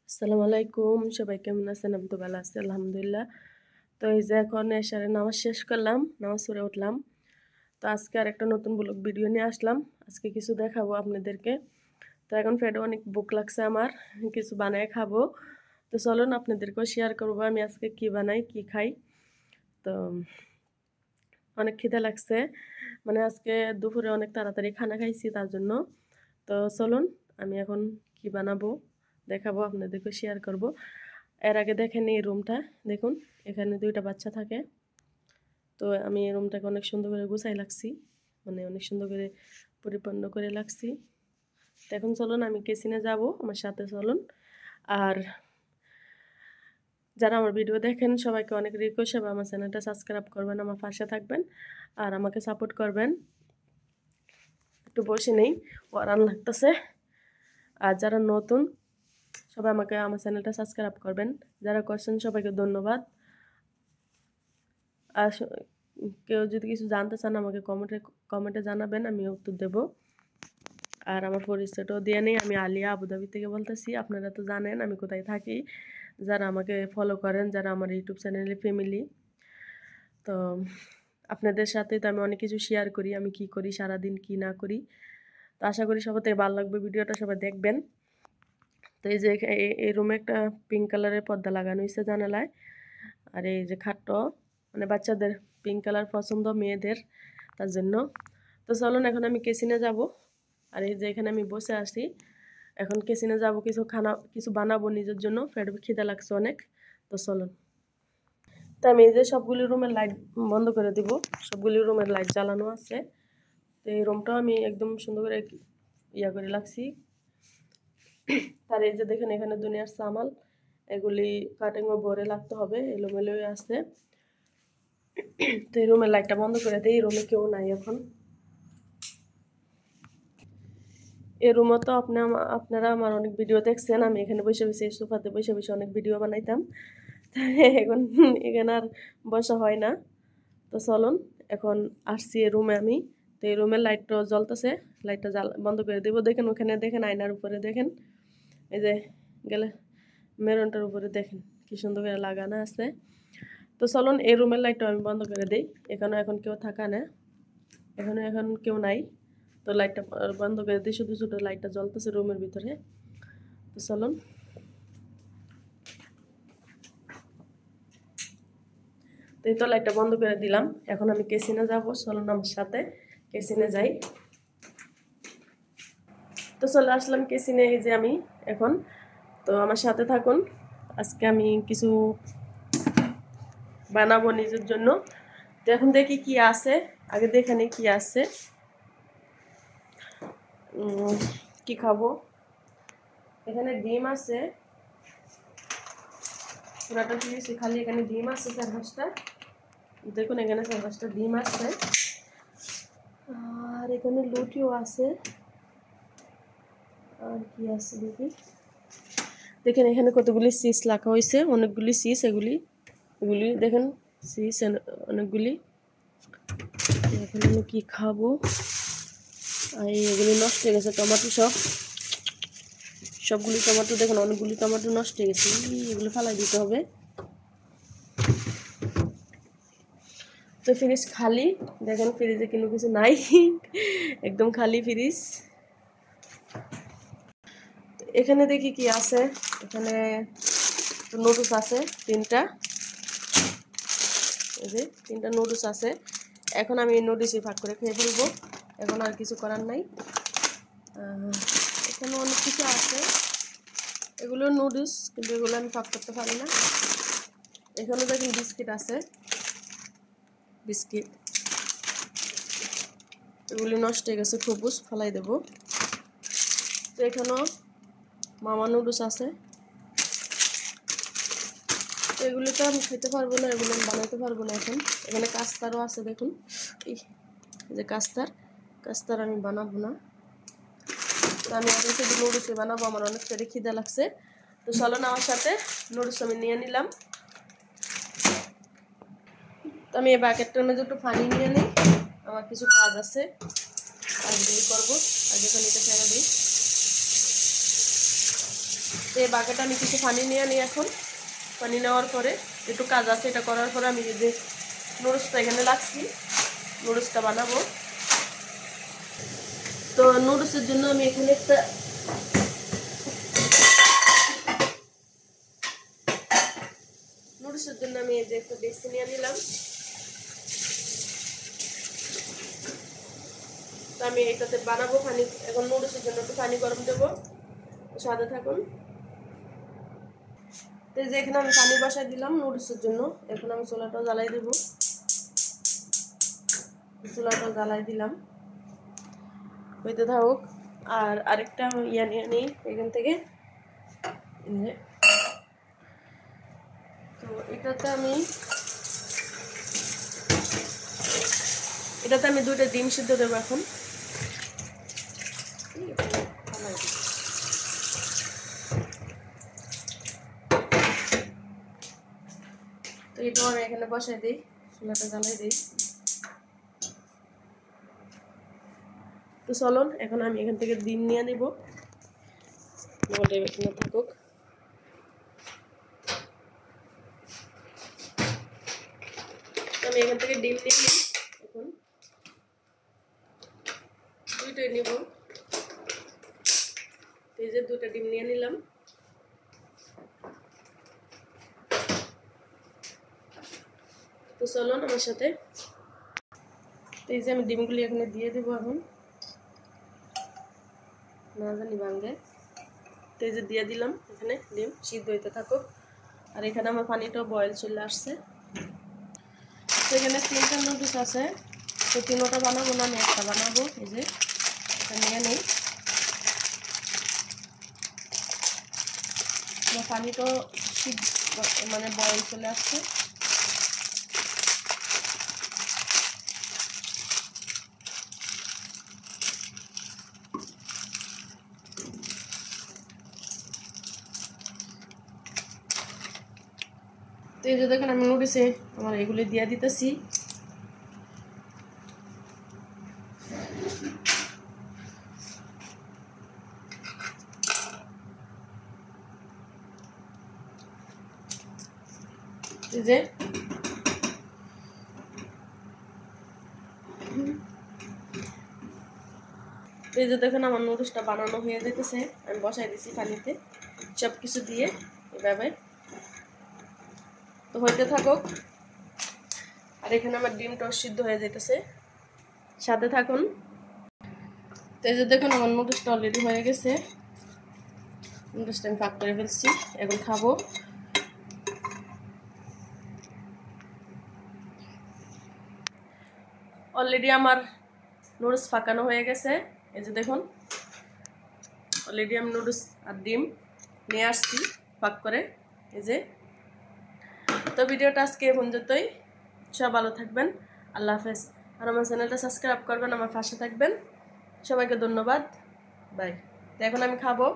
আসসালামু আলাইকুম, সবাই কেমন আছেন? আমি তো ভালো আছি আলহামদুলিল্লাহ। তো এই যে এখন এশারে নামাজ শেষ করলাম, নামাজ পড়ে উঠলাম। তো আজকে আর একটা নতুন ব্লগ ভিডিও নিয়ে আসলাম। আজকে কিছু দেখাবো আপনাদেরকে। তো এখন পেটে অনেক ভুক লাগছে আমার, কিছু বানায় খাবো। তো চলুন আপনাদেরকেও শেয়ার করবো আমি আজকে কি বানাই কি খাই। তো অনেক খিদে লাগছে, মানে আজকে দুপুরে অনেক তাড়াতাড়ি খানা খাইছি তার জন্য। তো চলুন আমি এখন কি বানাবো দেখাবো, আপনাদেরকে শেয়ার করব। এর আগে দেখেন এই রুমটা, দেখুন এখানে দুইটা বাচ্চা থাকে। তো আমি এই রুমটাকে অনেক সুন্দর করে গুছাই লাগছি, মানে অনেক সুন্দর করে পরিপূর্ণ করে লাগছি। তো এখন চলুন আমি কিচেনে যাব, আমার সাথে চলুন। আর যারা আমার ভিডিও দেখেন সবাইকে অনেক রিকোয়েস্ট হবে আমার চ্যানেলটা সাবস্ক্রাইব করবেন, আমার পাশে থাকবেন আর আমাকে সাপোর্ট করবেন। একটু বসে নেই, ওরান লাগতেছে। আর যারা নতুন সবাই আমাকে আমার চ্যানেলটা সাবস্ক্রাইব করবেন, যারা করছেন সবাইকে ধন্যবাদ। আর কেউ যদি কিছু জানতে চান আমাকে কমেন্টে জানাবেন, আমি উত্তর দেব। আর আমার পরিচয়টাও দিয়ে নেই, আমি আলিয়া আবুধাবি থেকে বলতেছি। আপনারা তো জানেন আমি কোথায় থাকি, যারা আমাকে ফলো করেন, যারা আমার ইউটিউব চ্যানেলে ফ্যামিলি। তো আপনাদের সাথে তো আমি অনেক কিছু শেয়ার করি, আমি কি করি সারাদিন কি না করি। তো আশা করি সবার থেকে ভালো লাগবে ভিডিওটা, সবাই দেখবেন। তো এই যে এই রুমে একটা পিঙ্ক কালারের পর্দা লাগানো হয়েছে জানালায়। আর এই যে খাটটা, মানে বাচ্চাদের পিঙ্ক কালার পছন্দ, মেয়েদের, তার জন্য। তো চলুন এখন আমি কিচেনে যাব। আর এই যে এখানে আমি বসে আসি, এখন কিচেনে যাব, কিছু বানাবো নিজের জন্য, পেটে খিদে লাগছে অনেক। তো চলুন। তো আমি এই যে সবগুলি রুমের লাইট বন্ধ করে দিব, সবগুলি রুমের লাইট জ্বালানো আছে। তো এই রুমটাও আমি একদম সুন্দর করে ইয়া করে লাগছি। তার এই যে দেখেন এখানে দুনিয়ার সামাল, এগুলি কাটিং ও ভরে লাগতে হবে, এলোমেলো আছে। তো এই রুমের লাইটটা বন্ধ করে দিই, এই রুমে কেউ নাই এখন। এই রুমে তো আপনারা আমার অনেক ভিডিও দেখছেন, আমি এখানে বসে বসে সোফাতে বসে বসে অনেক ভিডিও বানাইতাম। এখন এখানে আর বসা হয় না। তো চলুন এখন আসছি এই রুমে আমি। তো এই রুমের লাইটটা জ্বলতেছে, লাইটটা বন্ধ করে দেবো। দেখেন ওখানে দেখেন আয়নার উপরে দেখেন, এই যে গেলে মেরুনটার উপরে দেখেন কি সুন্দর করে লাগানো আছে। তো চলুন এই রুমের লাইটটা আমি বন্ধ করে দিই, এখানে এখন কেউ থাকা না, এখন কেউ নাই। তো লাইটটা বন্ধ করে দিই, শুধু ছোটো লাইটটা জ্বলতেছে রুমের ভিতরে। তো চলুন, তো এই তো লাইটটা বন্ধ করে দিলাম। এখন আমি কিচেনে যাব, চলুন আমার সাথে কিচেনে যাই। তো চলে আসলাম কিচেনে, এই যে আমি এখন। তো আমার সাথে থাকুন, আজকে আমি কিছু বানাবো নিজের জন্য। তো এখন দেখি কি আছে, আগে দেখে নিই কি আছে, কি খাবো। এখানে ডিম আছে, পুরাটা দিয়েছি, খালি এখানে ডিম আছে 4-5টা। দেখুন এখানে 4-5টা ডিম আছে, আর এখানে লুটিও আছে। আর কি আছে দেখি, দেখেন এখানে কতগুলি চিজ রাখা হয়েছে, অনেকগুলি চিজ, এগুলি দেখেন চিজ অনেকগুলি। এখন আমি কি খাবো, এগুলি নষ্ট হয়ে গেছে, টমেটো সবগুলি টমেটো দেখুন, অনেকগুলি টমেটো নষ্ট হয়ে গেছে, এগুলো ফালাই দিতে হবে। তো ফ্রিজ খালি, দেখেন ফ্রিজে কোনো কিছু নাই, একদম খালি ফ্রিজ। এখানে দেখি কি আছে, এখানে নুডলস আছে 3টা, এই যে 3টা নুডলস আছে। এখন আমি এই নুডলসই ভাগ করে খেয়ে ফেলবো, এখন আর কিছু করার নাই। এখানে অনেক কিছু আছে, এগুলো নুডলস, কিন্তু এগুলো আমি ভাগ করতে পারি না। এখানে দেখুন বিস্কিট আছে, বিস্কিট, এগুলি নষ্ট হয়ে গেছে, সবুজ ফেলাই দেবো। তো এখানেও মামা নুডলস আছে, এগুলি তো আমি খেতে পারবো না, এগুলো আমি বানাতে পারবো না এখন। এখানে কাস্তারও আছে, দেখুন এই যে কাস্তার আমি বানাবো না। তো আমি এখন শুধু নুডলসই বানাবো, আমার অনেক পেটে খিদে লাগছে। তো চলো না আমার সাথে, নুডলস আমি নিয়ে নিলাম। তো আমি এই বাকেটটার মধ্যে একটু পানি নিয়ে নিই, আমার কিছু কাজ আছে, কাজগুলি করবো। আগে পানিটা ছেড়ে দিই। তো এই বাকেটে আমি কিছু পানি নিয়ে নিই। এখন পানি নেওয়ার পরে একটু কাজ আছে, এটা করার পরে আমি যে নুডলসটা এখানে রাখছি, নুডলসটা বানাবো। তো নুডলসের জন্য আমি এখানে একটা এই যে একটা ডেক্সি নিয়ে নিলাম। তো আমি এটাতে বানাবো পানি। এখন নুডলসের জন্য একটু পানি গরম দেবো, সাথে থাকুন। তো এই যে এখানে আমি পানি বসাই দিলাম নুডলসের জন্য। এখন আমি চুলাটা জ্বালাই দেবো, চুলাটা জ্বালাই দিলাম, হইতে থাকুক। আর আরেকটা ইয়া নিয়ে নিই এখান থেকে। তো এটাতে আমি 2টা ডিম সিদ্ধ দেবো এখন। তো এটাও আমি এখানে বসাই দিই, চুলাটা জ্বালাই দিই। তো চলুন এখন আমি এখান থেকে ডিম নিয়ে নিব, এখানে থাকুক। আমি এখান থেকে ডিম নিয়ে নিই, এখন 2টাই নিব। এই যে 2টা ডিম নিয়ে নিলাম। তো চলুন আমার সাথে। এই যে আমি ডিমগুলি এখানে দিয়ে দেবো এখন, না জানি ভাঙে। তো এই যে দিয়ে দিলাম, এখানে ডিম সিদ্ধ হইতে থাকুক। আর এখানে আমার পানিটাও বয়েল চলে আসছে। তো এখানে 3টা নুডলস আছে। তো 3টা বানাবো না, আমি একটা বানাবো। এই যে এটা নিয়ে নিই। আমার পানিটাও সিদ্ধ মানে বয়েল চলে আসছে। তো এই যে দেখেন আমি নুডলসে আমার এগুলি দিয়ে দিতেছি। এই যে দেখেন আমার নুডলসটা বানানো হয়ে যেতেছে। আমি বসাই দিছি পানিতে সব কিছু দিয়ে এভাবে। তো হইতে থাকুক। আর এখানে আমার ডিমটা সিদ্ধ হয়ে যেতেছে, সাথে থাকুন। তো এই যে দেখুন আমার নুডলসটা অলরেডি হয়ে গেছে। নুডলসটা আমি পাক করে ফেলছি, এখন খাবো। অলরেডি আমার নুডলস পাকানো হয়ে গেছে। এই যে দেখুন অলরেডি আমি নুডলস আর ডিম নিয়ে আসছি পাক করে। এই যে তো ভিডিওটা আজকে এই পর্যন্তই। সব ভালো থাকবেন, আল্লাহ হাফেজ। আর আমার চ্যানেলটা সাবস্ক্রাইব করবেন, আমার পাশে থাকবেন। সবাইকে ধন্যবাদ, বাই। তো এখন আমি খাবো।